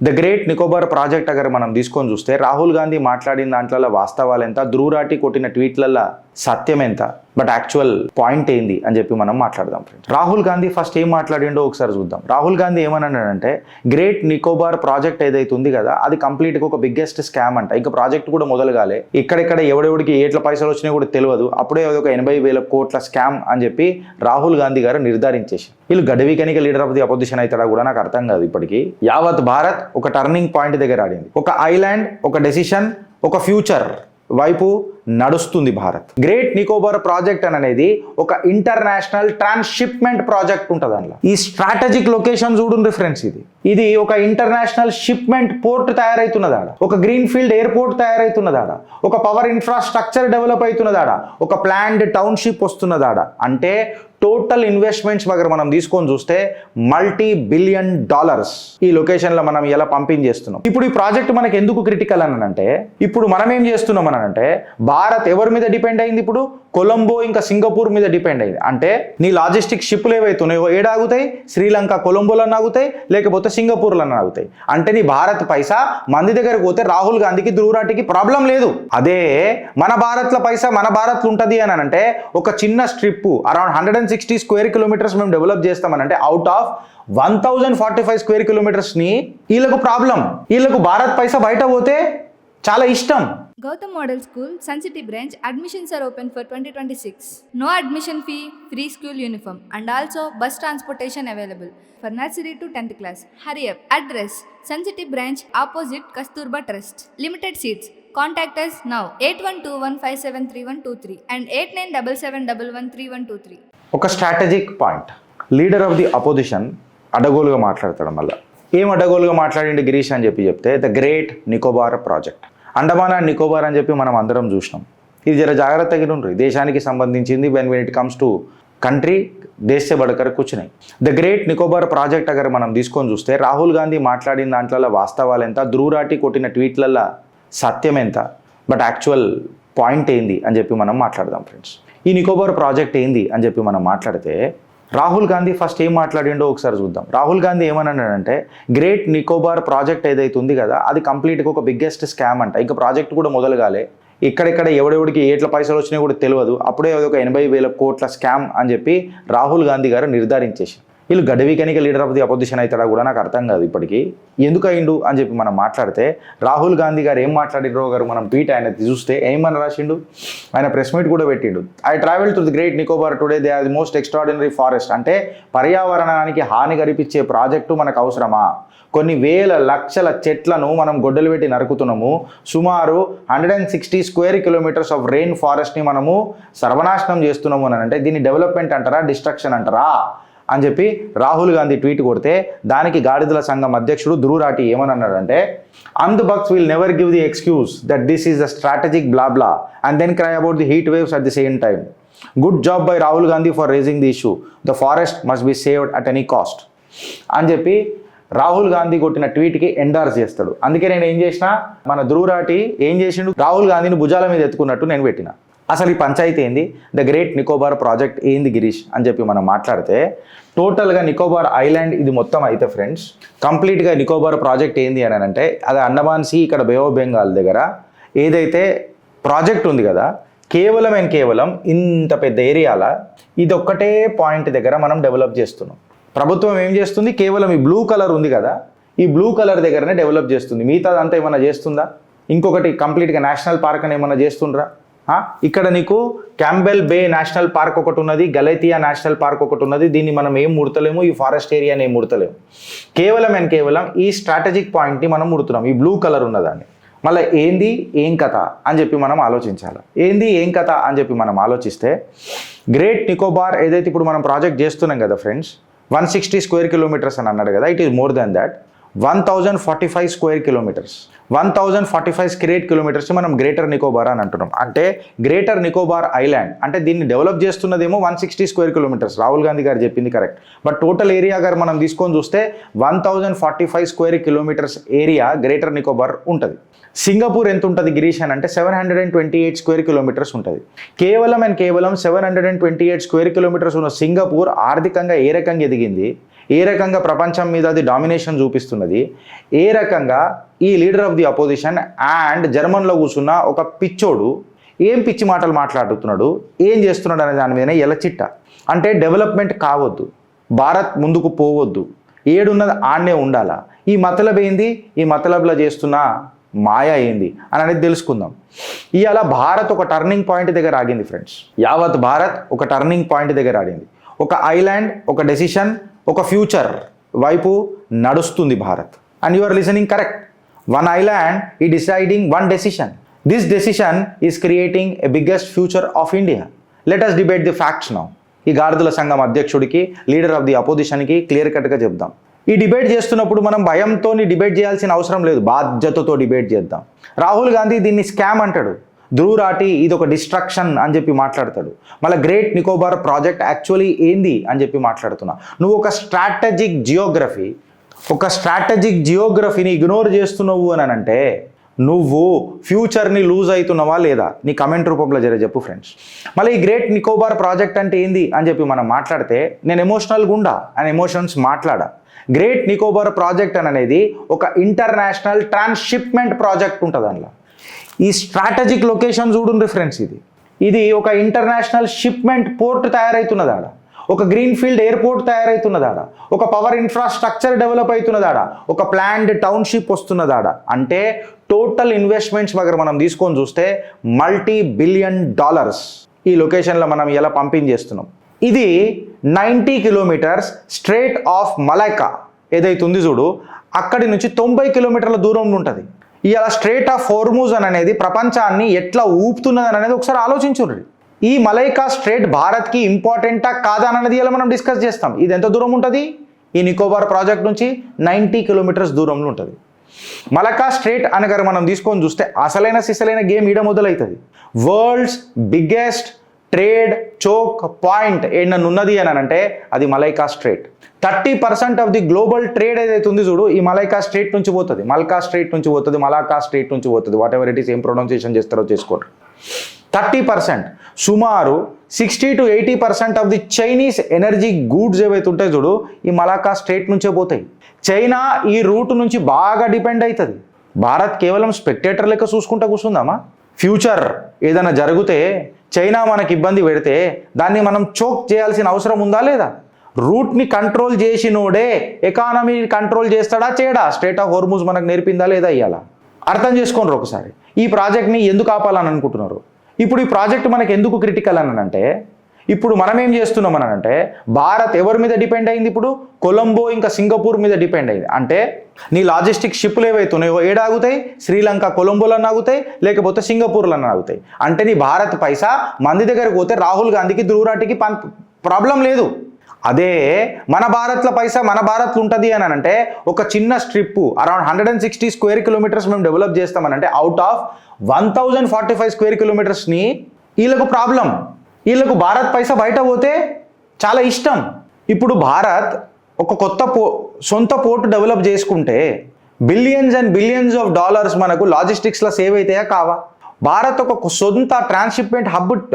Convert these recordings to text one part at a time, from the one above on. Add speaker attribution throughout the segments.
Speaker 1: The great Nicobar project అగర్ మనం తీసుకొని చూస్తే రాహుల్ గాంధీ మాట్లాడిన దాంట్లో వాస్తవాలు ఎంత, ధ్రువరాటి కొట్టిన ట్వీట్లలో సత్యం ఎంత, బట్ యాక్చువల్ పాయింట్ ఏంది అని చెప్పి మనం మాట్లాడదాం ఫ్రెండ్స్. రాహుల్ గాంధీ ఫస్ట్ ఏం మాట్లాడిండో ఒకసారి చూద్దాం. రాహుల్ గాంధీ ఏమన్నాడంటే గ్రేట్ నికోబార్ ప్రాజెక్ట్ ఏదైతే ఉంది కదా అది కంప్లీట్గా ఒక బిగ్గెస్ట్ స్కామ్ అంట. ఇంకా ప్రాజెక్ట్ కూడా మొదలు కాలే, ఇక్కడిక్కడ ఎవడెవడికి ఏట్ల పైసలు వచ్చినాయి కూడా తెలియదు, అప్పుడే ఒక 80,000 కోట్ల స్కామ్ అని చెప్పి రాహుల్ గాంధీ గారు నిర్ధారించేసి వీళ్ళు గడవికనిక లీడర్ ఆఫ్ ది అపోజిషన్ అవుతాడా కూడా నాకు అర్థం కాదు. ఇప్పటికీ యావత్ భారత్ ఒక టర్నింగ్ పాయింట్ దగ్గర ఆడింది. ఒక ఐలాండ్, ఒక డెసిషన్, ఒక ఫ్యూచర్ వైపు నడుస్తుంది భారత్. గ్రేట్ నికోబార్ ప్రాజెక్ట్ అనేది ఒక ఇంటర్నేషనల్ ట్రాన్స్షిప్మెంట్ ప్రాజెక్ట్ ఉంటుంది. అందులో ఈ స్ట్రాటజిక్ లొకేషన్ చూడండి ఫ్రెండ్స్, ఇది ఒక ఇంటర్నేషనల్ షిప్మెంట్ పోర్ట్ తయారైతున్నది ఆడ, ఒక గ్రీన్ ఫీల్డ్ ఎయిర్పోర్ట్ తయారైతున్నది ఆడ, ఒక పవర్ ఇన్ఫ్రాస్ట్రక్చర్ డెవలప్ అవుతున్నది ఆడ, ఒక ప్లాన్డ్ టౌన్షిప్ వస్తున్నది ఆడ. అంటే టోటల్ ఇన్వెస్ట్మెంట్స్ దగ్గర మనం తీసుకొని చూస్తే $multi-billion ఈ లొకేషన్లో మనం ఇలా పంపింగ్ చేస్తున్నాం. ఇప్పుడు ఈ ప్రాజెక్ట్ మనకి ఎందుకు క్రిటికల్ అని అంటే, ఇప్పుడు మనం ఏం చేస్తున్నాం అని అంటే భారత్ ఎవరి మీద డిపెండ్ అయింది, ఇప్పుడు కొలంబో ఇంకా సింగపూర్ మీద డిపెండ్ అయింది. అంటే నీ లాజిస్టిక్ షిప్లు ఏవైతున్నాయో ఏడాగుతాయి, శ్రీలంక కొలంబోలో ఆగుతాయి, లేకపోతే సింగపూర్లో ఆగుతాయి. అంటే నీ భారత్ పైసా మంది దగ్గరకు పోతే రాహుల్ గాంధీకి ధ్రువరాటికి ప్రాబ్లం లేదు. అదే మన భారత్లో పైసా మన భారత్లో ఉంటుంది అని అంటే ఒక చిన్న స్ట్రిప్ అరౌండ్ 160 స్క్వేర్ కిలోమీటర్స్ మేము డెవలప్ చేస్తామనంటే అవుట్ ఆఫ్ 1045 స్క్వేర్ కిలోమీటర్స్ని వీళ్ళకు ప్రాబ్లం. వీళ్ళకు భారత్ పైసా బయట పోతే చాలా ఇష్టం.
Speaker 2: Gautam Model School, Sun City branch, admissions are open for 2026. No admission fee, free school uniform and also bus transportation available for nursery to 10th class. Hurry up. Address, Sun City branch opposite Kasturba Trust. Limited seats. Contact us now 8121573123 and 8977113123.
Speaker 1: ఒక strategic point, leader of the opposition అడగోలుగా మాట్లాడతాడు. మళ్ళీ ఏం అడగోలుగా మాట్లాడింది గిరీష్ అని చెప్తే the great Nicobar project, Andaman and Nicobar అని చెప్పి మనం అందరం చూసినాం. ఇది జర జాగ్రత్తగా ఉండ్రి, దేశానికి సంబంధించింది. When it comes to country దేశ బడకర కూర్చున్నాయి. ద గ్రేట్ నికోబార్ ప్రాజెక్ట్ అగర్ మనం తీసుకొని చూస్తే రాహుల్ గాంధీ మాట్లాడిన దాంట్లో వాస్తవాలు ఎంత, ధ్రువరాటి కొట్టిన ట్వీట్లలో సత్యం ఎంత, బట్ యాక్చువల్ పాయింట్ ఏంది అని చెప్పి మనం మాట్లాడదాం ఫ్రెండ్స్. ఈ నికోబార్ ప్రాజెక్ట్ ఏంది అని చెప్పి మనం మాట్లాడితే రాహుల్ గాంధీ ఫస్ట్ ఏం మాట్లాడిండో ఒకసారి చూద్దాం. రాహుల్ గాంధీ ఏమన్నాడంటే గ్రేట్ నికోబార్ ప్రాజెక్ట్ ఏదైతే ఉంది కదా అది కంప్లీట్గా ఒక బిగ్గెస్ట్ స్కామ్ అంట. ఇంకా ప్రాజెక్ట్ కూడా మొదలు కాలే, ఇక్కడిక్కడ ఎవడెవడికి ఏట్ల పైసలు వచ్చినాయి కూడా తెలియదు, అప్పుడే ఒక 80,000 కోట్ల స్కామ్ అని చెప్పి రాహుల్ గాంధీ గారు నిర్ధారించేసి వీళ్ళు గడవికనిక లీడర్ ఆఫ్ ది అపోజిషన్ అవుతాడా కూడా నాకు అర్థం కాదు. ఇప్పటికీ ఎందుకు అయిండు అని చెప్పి మనం మాట్లాడితే రాహుల్ గాంధీ గారు ఏం మాట్లాడినో గారు మనం ట్వీట్ ఆయన చూస్తే ఏమని రాసిండు, ఆయన ప్రెస్ మీట్ కూడా పెట్టిండు. I travel to the great Nicobar today, they are the most extraordinary forest. అంటే పర్యావరణానికి హాని కల్పించే ప్రాజెక్టు మనకు అవసరమా? కొన్ని వేల లక్షల చెట్లను మనం గొడ్డలు పెట్టి నరుకుతున్నాము. సుమారు 160 స్క్వేర్ కిలోమీటర్స్ ఆఫ్ రెయిన్ ఫారెస్ట్ని మనము సర్వనాశనం చేస్తున్నాము అని అంటే దీన్ని డెవలప్మెంట్ అంటారా, డిస్ట్రక్షన్ అంటారా అని చెప్పి రాహుల్ గాంధీ ట్వీట్ కొడితే దానికి గాడిదల సంఘం అధ్యక్షుడు ధ్రువరాటి ఏమన్నాడంటే అంధ్ బక్స్ will never give the excuse that this is the strategic blah blah and then cry about the heat waves at the same time. Good job by Rahul Gandhi for raising the issue, the forest must be saved at any cost అని చెప్పి రాహుల్ గాంధీ కొట్టిన ట్వీట్కి endorse చేస్తాడు. అందుకే నేను ఏం చేసిన, మన ధ్రువరాటి ఏం చేసిండు, రాహుల్ గాంధీని భుజాల మీద ఎత్తుకున్నట్టు నేను పెట్టిన. అసలు ఈ పంచాయతీ ఏంది, ద గ్రేట్ నికోబార్ ప్రాజెక్ట్ ఏంది గిరీష్ అని చెప్పి మనం మాట్లాడితే టోటల్గా నికోబార్ ఐలాండ్ ఇది మొత్తం అయితే ఫ్రెండ్స్ కంప్లీట్గా నికోబార్ ప్రాజెక్ట్ ఏంది అని అంటే అది అండమాన్ సీ, ఇక్కడ బే ఆఫ్ బెంగాల్ దగ్గర ఏదైతే ప్రాజెక్ట్ ఉంది కదా కేవలం ఇంత పెద్ద ఏరియాలో ఇది ఒక్కటే పాయింట్ దగ్గర మనం డెవలప్ చేస్తున్నాం. ప్రభుత్వం ఏం చేస్తుంది, కేవలం ఈ బ్లూ కలర్ ఉంది కదా ఈ బ్లూ కలర్ దగ్గరనే డెవలప్ చేస్తుంది. మిగతాదంతా ఏమైనా చేస్తుందా? ఇంకొకటి కంప్లీట్గా నేషనల్ పార్క్ అని ఏమైనా చేస్తుండ్రా? ఇక్కడ నీకు క్యాంబెల్ బే నేషనల్ పార్క్ ఒకటి ఉన్నది, గలైతియా నేషనల్ పార్క్ ఒకటి ఉన్నది. దీన్ని మనం ఏం ముడతలేము, ఈ ఫారెస్ట్ ఏరియాని ఏం ముడతలేము. కేవలం ఈ స్ట్రాటజిక్ పాయింట్ని మనం ముడుతున్నాం, ఈ బ్లూ కలర్ ఉన్నదాన్ని. మళ్ళీ ఏంది ఏం కథ అని చెప్పి మనం ఆలోచించాలి. ఏంది ఏం కథ అని చెప్పి మనం ఆలోచిస్తే గ్రేట్ నికోబార్ ఏదైతే ఇప్పుడు మనం ప్రాజెక్ట్ చేస్తున్నాం కదా ఫ్రెండ్స్ 160 స్క్వేర్ కిలోమీటర్స్ అని అన్నాడు కదా, it is more than that. 1045 square kilometres, 1045 square kilometres మనం గ్రేటర్ నికోబార్ అని అంటున్నాం. అంటే గ్రేటర్ నికోబార్ ఐలాండ్ అంటే దీన్ని డెవలప్ చేస్తున్నదేమో 160 స్క్వేర్ కిలోమీటర్స్, రాహుల్ గాంధీ గారు చెప్పింది కరెక్ట్. బట్ టోటల్ ఏరియా గారు మనం తీసుకొని చూస్తే 1045 square kilometres area greater Nicobar ఉంటుంది. సింగపూర్ ఎంత ఉంటుంది గిరీష్ అని అంటే 728 స్క్వేర్ కిలోమీటర్స్ ఉంటుంది. కేవలం 728 స్క్వేర్ కిలోమీటర్స్ ఉన్న సింగపూర్ ఆర్థికంగా ఏ రకంగా ఎదిగింది, ఏ రకంగా ప్రపంచం మీద అది డామినేషన్ చూపిస్తున్నది, ఏ రకంగా ఈ leader of the opposition and జర్మన్లో కూర్చున్న ఒక పిచ్చోడు ఏం పిచ్చి మాటలు మాట్లాడుతున్నాడు, ఏం చేస్తున్నాడు అనే దాని మీదనే ఎలచిట్ట. అంటే డెవలప్మెంట్ కావద్దు, భారత్ ముందుకు పోవద్దు, ఏడున్నది ఆడనే ఉండాలా, ఈ మతలబ్ ఏంది, ఈ మతలబ్లో చేస్తున్న మాయ ఏంది అని అనేది తెలుసుకుందాం. ఇవాళ భారత్ ఒక టర్నింగ్ పాయింట్ దగ్గర ఆగింది ఫ్రెండ్స్. యావత్ భారత్ ఒక టర్నింగ్ పాయింట్ దగ్గర ఆడింది. ఒక ఐలాండ్, ఒక డెసిషన్, ఒక ఫ్యూచర్ వైపు నడుస్తుంది Bharat. And you are listening correct. One island ఈ deciding one decision. This decision is creating a biggest future of India. Let us debate the facts now. ఈ గాడిదల సంఘం అధ్యక్షుడికి, లీడర్ ఆఫ్ ది అపోజిషన్కి క్లియర్ కట్గా చెప్దాం. ఈ డిబేట్ చేస్తున్నప్పుడు మనం భయంతో డిబేట్ చేయాల్సిన అవసరం లేదు, బాధ్యతతో డిబేట్ చేద్దాం. రాహుల్ గాంధీ దీన్ని స్కామ్ అంటాడు, ధ్రువ్ రాఠీ ఇది ఒక డిస్ట్రక్షన్ అని చెప్పి మాట్లాడతాడు. మళ్ళీ గ్రేట్ నికోబార్ ప్రాజెక్ట్ యాక్చువల్లీ ఏంది అని చెప్పి మాట్లాడుతున్నా. నువ్వు ఒక స్ట్రాటజిక్ జియోగ్రఫీని ఇగ్నోర్ చేస్తున్నావు అని అంటే నువ్వు ఫ్యూచర్ని లూజ్ అవుతున్నావా లేదా? నీ కమెంట్ రూపంలో చెప్పు ఫ్రెండ్స్. మళ్ళీ ఈ గ్రేట్ నికోబార్ ప్రాజెక్ట్ అంటే ఏంది అని చెప్పి మనం మాట్లాడితే నేను ఎమోషనల్గా ఉండా అండ్ ఎమోషన్స్ మాట్లాడా. గ్రేట్ నికోబార్ ప్రాజెక్ట్ అనేది ఒక ఇంటర్నేషనల్ ట్రాన్స్షిప్మెంట్ ప్రాజెక్ట్ ఉంటుంది. అందులో ఈ స్ట్రాటజిక్ లొకేషన్ చూడండి ఫ్రెండ్స్, ఇది ఒక ఇంటర్నేషనల్ షిప్మెంట్ పోర్ట్ తయారవుతున్నది ఆడ, ఒక గ్రీన్ ఫీల్డ్ ఎయిర్పోర్ట్ తయారవుతున్నది ఆడ, ఒక పవర్ ఇన్ఫ్రాస్ట్రక్చర్ డెవలప్ అవుతున్నది ఆడ, ఒక ప్లాన్డ్ టౌన్షిప్ వస్తున్నది ఆడ. అంటే టోటల్ ఇన్వెస్ట్మెంట్స్ దగ్గర మనం తీసుకొని చూస్తే $multi-billion ఈ లొకేషన్లో మనం ఇలా పంపించేస్తున్నాం. ఇది 90 కిలోమీటర్స్ స్ట్రేట్ ఆఫ్ మలైకా ఏదైతే ఉంది చూడు, అక్కడి నుంచి 90 కిలోమీటర్ల దూరంలో ఉంటుంది. ఇలా స్ట్రేట్ ఆఫ్ హోర్ముజ్ అనేది ప్రపంచాన్ని ఎట్లా ఊపుతున్నది అనేది ఒకసారి ఆలోచించుర్రి. ఈ మలైకా స్ట్రేట్ భారత్కి ఇంపార్టెంటా కాదా అనేది ఇలా మనం డిస్కస్ చేస్తాం. ఇది ఎంత దూరం ఉంటుంది? ఈ నికోబార్ ప్రాజెక్ట్ నుంచి 90 కిలోమీటర్స్ దూరంలో ఉంటుంది. మలకా స్ట్రేట్ అనగా మనం తీసుకొని చూస్తే సిసలైన గేమ్ ఈడ మొదలవుతుంది. World's biggest trade choke point ఏడన్నా ఉన్నది అని అంటే అది Malaika straight. 30% of the global trade ఏదైతే ఉంది చూడు, ఈ మలైకా స్ట్రేట్ నుంచి పోతుంది, మలాకా స్ట్రేట్ నుంచి పోతుంది, వాట్ ఎవర్ ఇట్ ఈస్, ఏం ప్రొనౌన్సియేషన్ చేస్తారో చేసుకోండి. 30%, సుమారు 60 to 80% of the Chinese energy goods ఏవైతే ఉంటాయి చూడు, ఈ మలాకా స్ట్రేట్ నుంచే పోతాయి. చైనా ఈ రూట్ నుంచి బాగా డిపెండ్ అవుతుంది. భారత్ కేవలం స్పెక్టేటర్ లెక్క చూసుకుంటా కూర్చుందామా? ఫ్యూచర్ ఏదైనా జరిగితే చైనా మనకి ఇబ్బంది పెడితే దాన్ని మనం చోక్ చేయాల్సిన అవసరం ఉందా లేదా? రూట్ని కంట్రోల్ చేసినోడే ఎకానమీ కంట్రోల్ చేస్తాడా చేయడా? స్ట్రేట్ ఆఫ్ హోర్ముజ్ మనకు నేర్పిందా లేదా? ఇవ్వాలా అర్థం చేసుకోండి ఒకసారి. ఈ ప్రాజెక్ట్ని ఎందుకు ఆపాలని అనుకుంటున్నారు? ఇప్పుడు ఈ ప్రాజెక్ట్ మనకు ఎందుకు క్రిటికల్ అని అంటే, ఇప్పుడు మనం ఏం చేస్తున్నాం అని అంటే, భారత్ ఎవరి మీద డిపెండ్ అయింది? ఇప్పుడు కొలంబో ఇంకా సింగపూర్ మీద డిపెండ్ అయింది. అంటే నీ లాజిస్టిక్ షిప్లు ఏవైతున్నాయో ఏడాగుతాయి, శ్రీలంక కొలంబోలన్నా ఆగుతాయి, లేకపోతే సింగపూర్లన్నా ఆగుతాయి. అంటే నీ భారత్ పైసా మంది దగ్గరకు పోతే రాహుల్ గాంధీకి ధ్రువ్ రాఠీకి ప్రాబ్లం లేదు. అదే మన భారత్లో పైసా మన భారత్లో ఉంటుంది అని అంటే ఒక చిన్న స్ట్రిప్ అరౌండ్ 160 స్క్వేర్ కిలోమీటర్స్ మేము డెవలప్ చేస్తామనంటే అవుట్ ఆఫ్ 1045 స్క్వేర్ కిలోమీటర్స్ని వీళ్ళకు ప్రాబ్లం. వీళ్ళకు భారత్ పైసా బయట పోతే చాలా ఇష్టం. ఇప్పుడు భారత్ ఒక కొత్త సొంత పోర్ట్ డెవలప్ చేసుకుంటే billions and billions of dollars మనకు లాజిస్టిక్స్లో సేవ్ అవుతాయా కావా? భారత్ ఒక సొంత ట్రాన్స్షిప్మెంట్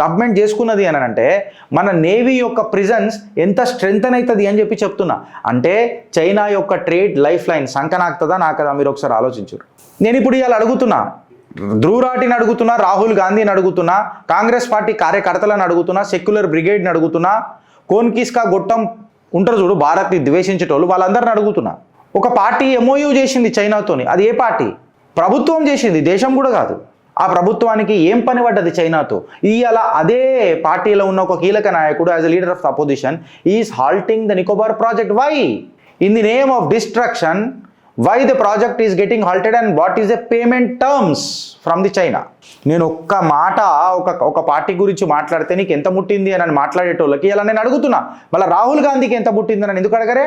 Speaker 1: హబ్మెంట్ చేసుకున్నది అని అంటే మన నేవీ యొక్క ప్రిజెన్స్ ఎంత స్ట్రెంగ్తన్ అవుతుంది అని చెప్పి చెప్తున్నా. అంటే చైనా యొక్క ట్రేడ్ లైఫ్ లైన్ సంకనాకుతుందా నాకదా? మీరు ఒకసారి ఆలోచించరు. నేను ఇప్పుడు ఇవాళ అడుగుతున్నా, ధ్రువ్ రాఠీని అడుగుతున్నా, రాహుల్ గాంధీని అడుగుతున్నా, కాంగ్రెస్ పార్టీ కార్యకర్తలను అడుగుతున్నా, సెక్యులర్ బ్రిగేడ్ని అడుగుతున్నా, కోన్కిస్కా గొట్టం ఉంటారు చూడు భారత్ని ద్వేషించేటోళ్ళు, వాళ్ళందరిని అడుగుతున్నా. ఒక పార్టీ MOU చేసింది చైనాతోని, అది ఏ పార్టీ? ప్రభుత్వం చేసింది, దేశం కూడా కాదు. ఆ ప్రభుత్వానికి ఏం పని పడ్డది చైనాతో? ఇవాళ అదే పార్టీలో ఉన్న ఒక కీలక నాయకుడు as a leader of the opposition is halting the Nicobar project. Why? In the name of destruction, why the project is getting halted and what is the payment terms from the China? నేను ఒక్క మాట ఒక party గురించి మాట్లాడితే నీకు ఎంత ముట్టింది అని మాట్లాడేటోళ్ళకి ఇలా నేను అడుగుతున్నా. మళ్ళీ రాహుల్ గాంధీకి ఎంత ముట్టిందని ఎందుకు అడగరే?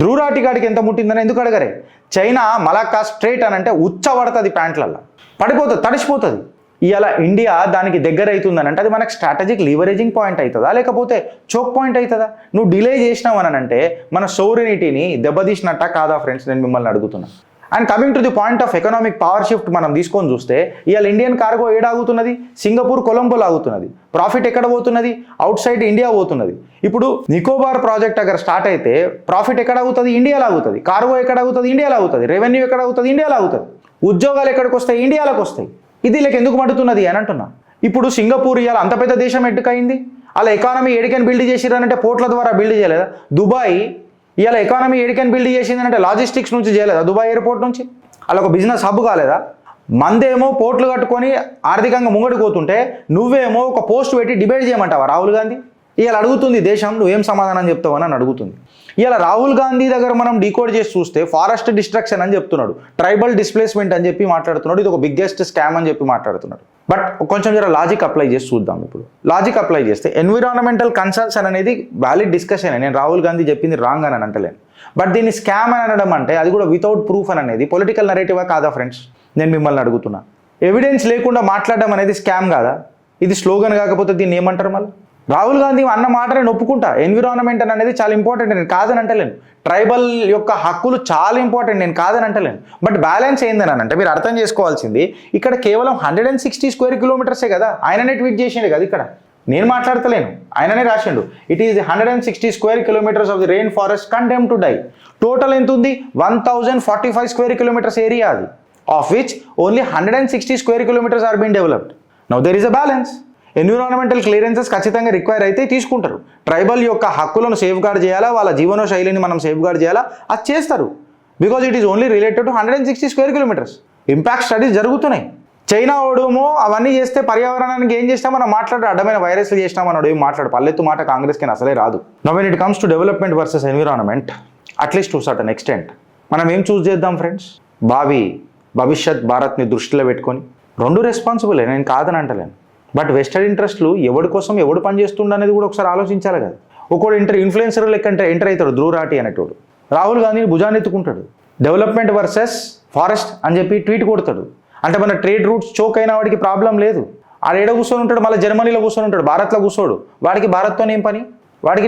Speaker 1: ధ్రువ్ రాఠీ గారికి ఎంత ముట్టిందని ఎందుకు అడగరే? చైనా మలాకా స్ట్రేట్ అని అంటే ఉచ్చబడుతుంది, ప్యాంట్లల్లో పడిపోతుంది, తడిసిపోతుంది. ఇవాళ ఇండియా దానికి దగ్గర అవుతుందని అంటే అది మనకు స్ట్రాటజిక్ లీవరేజింగ్ పాయింట్ అవుతుందా లేకపోతే చోక్ పాయింట్ అవుతుందా? నువ్వు డిలే చేసినావు అని అంటే మన సోవరెనిటీని దెబ్బతీసినట్ట కాదా ఫ్రెండ్స్? నేను మిమ్మల్ని అడుగుతున్నా. And coming to the point of economic power shift మనం తీసుకొని చూస్తే ఇవాళ ఇండియన్ కార్గో ఏడాగుతున్నది, సింగపూర్ కొలంబోలో ఆగుతున్నది. ప్రాఫిట్ ఎక్కడ పోతున్నది? అవుట్ సైడ్ ఇండియా పోతున్నది. ఇప్పుడు నికోబార్ ప్రాజెక్ట్ అక్కడ స్టార్ట్ అయితే ప్రాఫిట్ ఎక్కడ ఆగుతుంది? ఇండియాలో ఆగుతుంది. కార్గో ఎక్కడ ఆగుతుంది? ఇండియాలో ఆగుతుంది. రెవెన్యూ ఎక్కడ ఆగుతుంది? ఇండియాలో ఆగుతుంది. ఉద్యోగాలు ఎక్కడికి వస్తాయి? ఇండియాలోకి వస్తాయి. ఇది లేక ఎందుకు మడుతున్నది అని అంటున్నా. ఇప్పుడు సింగపూర్ ఇవాళ అంత పెద్ద దేశం ఎట్టుకైంది, అలా ఎకానమీ ఏడికని బిల్డ్ చేసిరనంటే పోర్ట్ల ద్వారా బిల్డ్ చేయలేదా? దుబాయ్ ఇవాళ ఎకానమీ ఏడికని బిల్డ్ చేసిందంటే లాజిస్టిక్స్ నుంచి చేయలేదా? దుబాయ్ ఎయిర్పోర్ట్ నుంచి అలా ఒక బిజినెస్ హబ్ కాలేదా? మందేమో పోర్ట్లు కట్టుకొని ఆర్థికంగా ముంగడికి పోతుంటే నువ్వేమో ఒక పోస్ట్ పెట్టి డిబేట్ చేయమంటావా రాహుల్ గాంధీ? ఇవాళ అడుగుతుంది దేశం, నువ్వేం సమాధానం చెప్తావని అని అడుగుతుంది. ఇవాళ రాహుల్ గాంధీ దగ్గర మనం డీకోడ్ చేసి చూస్తే ఫారెస్ట్ డిస్ట్రక్షన్ అని చెప్తున్నాడు, ట్రైబల్ డిస్ప్లేస్మెంట్ అని చెప్పి మాట్లాడుతున్నాడు, ఇది ఒక బిగ్గెస్ట్ స్కామ్ అని చెప్పి మాట్లాడుతున్నాడు. బట్ కొంచెం జర లాజిక్ అప్లై చేసి చూద్దాం. ఇప్పుడు లాజిక్ అప్లై చేస్తే ఎన్విరాన్మెంటల్ కన్సర్న్స్ అనేది వ్యాలిడ్ డిస్కషన్. నేను రాహుల్ గాంధీ చెప్పింది రాంగ్ అని అంటలేను. బట్ దీన్ని స్కామ్ అని అనడం అంటే అది కూడా వితౌట్ ప్రూఫ్ అని అనేది పొలిటికల్ నరేటివా కాదా ఫ్రెండ్స్? నేను మిమ్మల్ని అడుగుతున్నా. ఎవిడెన్స్ లేకుండా మాట్లాడడం అనేది స్కామ్ కాదా? ఇది స్లోగన్ కాకపోతే దీన్ని ఏమంటారు మళ్ళీ? రాహుల్ గాంధీ అన్న మాటనే నొప్పుకుంటా. ఎన్విరాన్మెంట్ అనేది చాలా ఇంపార్టెంట్, నేను కాదని అంటలేను. ట్రైబల్ యొక్క హక్కులు చాలా ఇంపార్టెంట్, నేను కాదని అంటలేను. బట్ బ్యాలెన్స్ ఏందని అంటే మీరు అర్థం చేసుకోవాల్సింది ఇక్కడ కేవలం 160 స్క్వేర్ కిలోమీటర్సే కదా. ఆయననే ట్వీట్ చేసిండు కదా, ఇక్కడ నేను మాట్లాడతలేను, ఆయననే రాసిండు. It is 160 square kilometres of the rain forest condemn to die. Total ఎంత ఉంది? 1045 స్క్వేర్ కిలోమీటర్స్ ఏరియా అది, of which only 160 square kilometres are been developed. Now there is a balance. Environmental clearances ఖచ్చితంగా రిక్వైర్ అయితే తీసుకుంటారు. Tribal యొక్క హక్కులను safe gourd చేయాలా, వాళ్ళ జీవన శైలిని మనం సేఫ్ గార్డ్ చేయాలా, అది చేస్తారు. Because it is only related to 160 square kilometres. Impact studies జరుగుతున్నాయి. చైనా ఓడేమో అవన్నీ చేస్తే పర్యావరణానికి ఏం చేసినా మనం మాట్లాడే అడ్డమైన వైరస్లు చేసినాం అన్నాడు, ఏం మాట్లాడు పల్లెత్తు మాట కాంగ్రెస్కి అసలే రాదు. Now when it comes to development versus environment, at least to certain extent మనం ఏం చూస్ చేద్దాం ఫ్రెండ్స్? భవిష్యత్ భారత్ని దృష్టిలో పెట్టుకొని రెండు రెస్పాన్సిబులే, నేను కాదని అంటలేను. బట్ వెస్టర్న్ ఇంట్రెస్ట్లు ఎవడి కోసం ఎవడు పనిచేస్తుండ అనేది కూడా ఒకసారి ఆలోచించాలి కదా. ఒకడు ఇన్ఫ్లుయెన్సర్ లెక్క ఎంటర్ అవుతాడు ధ్రువరాటి అనేటోడు, రాహుల్ గాంధీని భుజాన్ని ఎత్తుకుంటాడు. డెవలప్మెంట్ వర్సెస్ ఫారెస్ట్ అని చెప్పి ట్వీట్ కొడతాడు. అంటే మన ట్రేడ్ రూట్స్ చోక్ అయిన వాడికి ప్రాబ్లం లేదు. ఆడ ఏడ కూర్చొని ఉంటాడు, మళ్ళీ జర్మనీలో కూర్చొని ఉంటాడు, భారత్లో కూర్చోడు. వాడికి భారత్తో ఏం పని?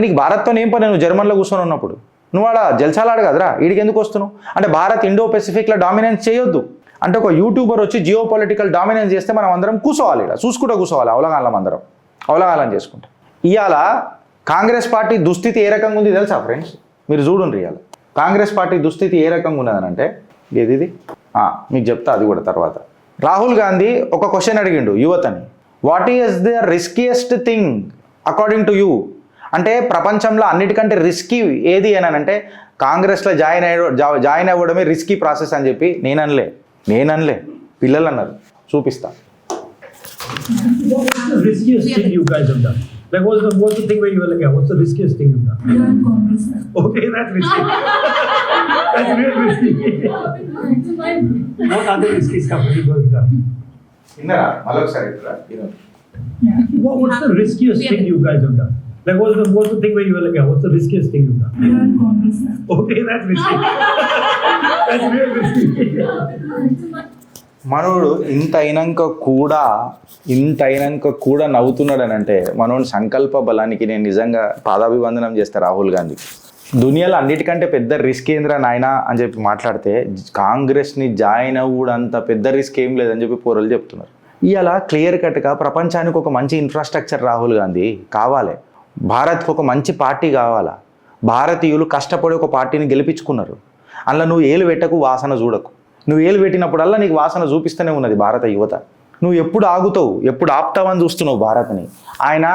Speaker 1: నీకు భారత్తో ఏం పని? నువ్వు జర్మన్లో కూర్చొని ఉన్నప్పుడు నువ్వు ఆడ జల్సాలాడు కదరా, వీడికి ఎందుకు వస్తున్నావు? అంటే భారత్ ఇండో పెసిఫిక్లో డామినెన్స్ చేయొద్దు అంటే ఒక యూట్యూబర్ వచ్చి జియో పొలిటికల్ డామినెన్స్ చేస్తే మనం అందరం కూర్చోవాలి, ఇలా చూసుకుంటూ కూర్చోవాలి, అవలగాలం అందరం అవలగాలం చేసుకుంటా. ఇవాళ కాంగ్రెస్ పార్టీ దుస్థితి ఏ రకంగా ఉంది తెలుసా ఫ్రెండ్స్? మీరు చూడండి, ఇవాళ కాంగ్రెస్ పార్టీ దుస్థితి ఏ రకంగా ఉన్నదనంటే ఇది మీకు చెప్తా, అది కూడా తర్వాత. రాహుల్ గాంధీ ఒక క్వశ్చన్ అడిగిండు యువతని, what is the riskiest thing according to you? అంటే ప్రపంచంలో అన్నిటికంటే రిస్కీ ఏది అని అంటే కాంగ్రెస్లో జాయిన్ అవ్వడమే రిస్కీ ప్రాసెస్ అని చెప్పి నేననలే పిల్లలు అన్నారు. చూపిస్తా.
Speaker 3: What's the riskiest thing you guys have done? Like, what's the thing where you were like, yeah, what's the riskiest thing you've done?
Speaker 4: Join Congress.
Speaker 3: Okay, that's risky. That's real risky. What other risky stuff have you guys done? What's the riskiest thing you guys have done? Like, what's the thing where you were like, yeah, what's the riskiest thing you've done?
Speaker 4: Join Congress.
Speaker 3: Okay, that's risky. That's real risky.
Speaker 1: మనోడు ఇంత అయినాక కూడా నవ్వుతున్నాడు అని అంటే మనోడు సంకల్ప బలానికి నేను నిజంగా పాదాభివందనం చేస్తా రాహుల్ గాంధీ. దునియాలో అన్నిటికంటే పెద్ద రిస్క్ ఏంద్రా నాయనా అని చెప్పి మాట్లాడితే కాంగ్రెస్ని జాయిన్ అవ్వడంత పెద్ద రిస్క్ ఏం లేదని చెప్పి పోరలు చెప్తున్నారు. ఇవాళ క్లియర్ కట్గా ప్రపంచానికి ఒక మంచి ఇన్ఫ్రాస్ట్రక్చర్ రాహుల్ గాంధీ కావాలి, భారత్కి ఒక మంచి పార్టీ కావాలా. భారతీయులు కష్టపడి ఒక పార్టీని గెలిపించుకున్నారు. అందులో నువ్వు ఏలు పెట్టకు, వాసన చూడకు. నువ్వు ఏలు పెట్టినప్పుడల్లా నీకు వాసన చూపిస్తూనే ఉన్నది భారత యువత. నువ్వు ఎప్పుడు ఆగుతావు, ఎప్పుడు ఆపుతావని చూస్తున్నావు భారత్ని. ఆయన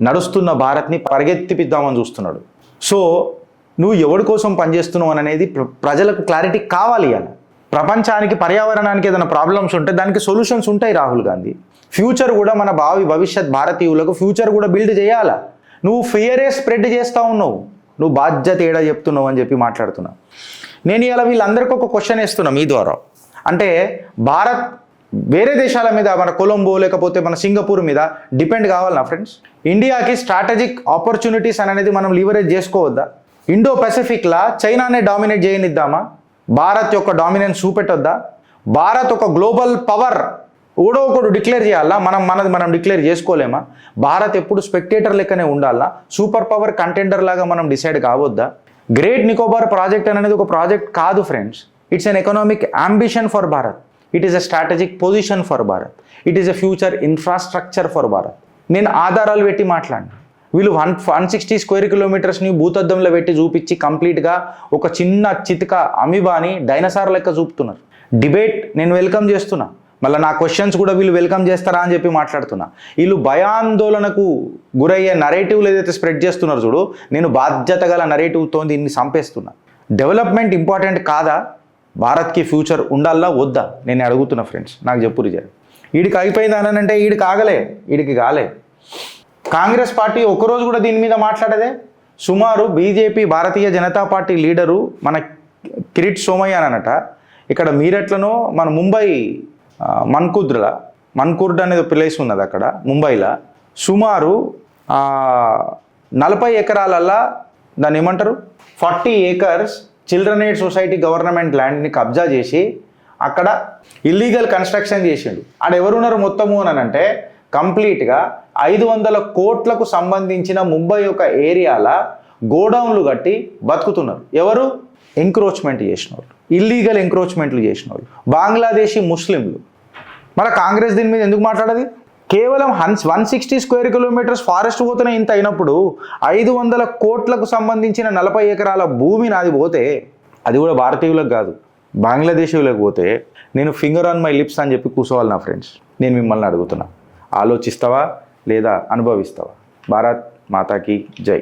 Speaker 1: నడుస్తున్న భారత్ని పరిగెత్తిపిద్దామని చూస్తున్నాడు. సో నువ్వు ఎవరి కోసం పనిచేస్తున్నావు అనేది ప్రజలకు క్లారిటీ కావాలి. అలా ప్రపంచానికి పర్యావరణానికి ఏదైనా ప్రాబ్లమ్స్ ఉంటే దానికి సొల్యూషన్స్ ఉంటాయి రాహుల్ గాంధీ. ఫ్యూచర్ కూడా మన భవిష్యత్ భారతీయులకు ఫ్యూచర్ కూడా బిల్డ్ చేయాలా. నువ్వు ఫియరే స్ప్రెడ్ చేస్తూ ఉన్నావు, నువ్వు బాధ్యత ఏడా చెప్తున్నావు అని చెప్పి మాట్లాడుతున్నావు. నేను ఇలా వీళ్ళందరికీ ఒక క్వశ్చన్ వేస్తున్నా మీ ద్వారా. అంటే భారత్ వేరే దేశాల మీద, మన కొలంబో లేకపోతే మన సింగపూర్ మీద డిపెండ్ కావాలన్నా ఫ్రెండ్స్? ఇండియాకి స్ట్రాటజిక్ ఆపర్చునిటీస్ అనేది మనం లీవరేజ్ చేసుకోవద్దా? ఇండో పెసిఫిక్లా చైనానే డామినేట్ చేయనిద్దామా? భారత్ యొక్క డామినెన్స్ చూపెట్టొద్దా? భారత్ ఒక గ్లోబల్ పవర్ ఒకడు డిక్లేర్ చేయాలా? మనం డిక్లేర్ చేసుకోలేమా? భారత్ ఎప్పుడు స్పెక్టేటర్ లెక్కనే ఉండాలా? సూపర్ పవర్ కంటెండర్ లాగా మనం డిసైడ్ కావద్దా? గ్రేట్ నికోబార్ ప్రాజెక్ట్ అనేది ఒక ప్రాజెక్ట్ కాదు friends. It's an economic ambition for Bharat. It is a strategic position for Bharat. It is a future infrastructure for Bharat. నేను ఆధారాలు పెట్టి మాట్లాడినా. వీళ్ళు 160 స్క్వేర్ కిలోమీటర్స్ని భూతద్దంలో పెట్టి చూపించి కంప్లీట్గా ఒక చిన్న చితక అమీబాని డైనసార్ లెక్క చూపుతున్నారు. డిబేట్ నేను వెల్కమ్ చేస్తున్నా, మళ్ళీ నా క్వశ్చన్స్ కూడా వీళ్ళు వెల్కమ్ చేస్తారా అని చెప్పి మాట్లాడుతున్నా. వీళ్ళు భయాందోళనకు గురయ్యే నరేటివ్లు ఏదైతే స్ప్రెడ్ చేస్తున్నారు చూడు, నేను బాధ్యత గల నరేటివ్తో దీన్ని చంపేస్తున్నా. డెవలప్మెంట్ ఇంపార్టెంట్ కాదా? భారత్కి ఫ్యూచర్ ఉండాలా వద్దా? నేను అడుగుతున్నా ఫ్రెండ్స్, నాకు చెప్పు రిజర్. వీడికి అయిపోయింది అని అంటే వీడికి కాలే. కాంగ్రెస్ పార్టీ ఒకరోజు కూడా దీని మీద మాట్లాడదే. సుమారు BJP Bharatiya Janata party leader మన కిరీట్ సోమయ్య అనట, ఇక్కడ మీరట్లనో మన ముంబై మన్కుర్డ్ అనేది ప్లేస్ ఉన్నది అక్కడ ముంబైలో, సుమారు 40 ఎకరాలల్లా దాన్ని ఏమంటారు 40 acres children aid society government ల్యాండ్ని కబ్జా చేసి అక్కడ ఇల్లీగల్ కన్స్ట్రక్షన్ చేసిండు. ఆడ ఎవరున్నారు మొత్తము అని అంటే కంప్లీట్గా 500 కోట్లకు సంబంధించిన ముంబై ఒక ఏరియాల గోడౌన్లు కట్టి బతుకుతున్నారు. ఎవరు? ఎంక్రోచ్మెంట్ చేసిన వాళ్ళు, ఇల్లీగల్ ఎంక్రోచ్మెంట్లు చేసిన వాళ్ళు, బంగ్లాదేశీ ముస్లింలు. మన కాంగ్రెస్ దీని మీద ఎందుకు మాట్లాడది? కేవలం 160 స్క్వేర్ కిలోమీటర్స్ ఫారెస్ట్ పోతేనే ఇంత అయినప్పుడు 500 కోట్లకు సంబంధించిన 40 ఎకరాల భూమి నాది పోతే, అది కూడా భారతీయులకు కాదు బంగ్లాదేశీయులకు పోతే, నేను ఫింగర్ ఆన్ మై లిప్స్ అని చెప్పి కూర్చోవాలి. నా ఫ్రెండ్స్, నేను మిమ్మల్ని అడుగుతున్నా, ఆలోచిస్తావా లేదా అనుభవిస్తావా? భారత్ మాతాకి జై.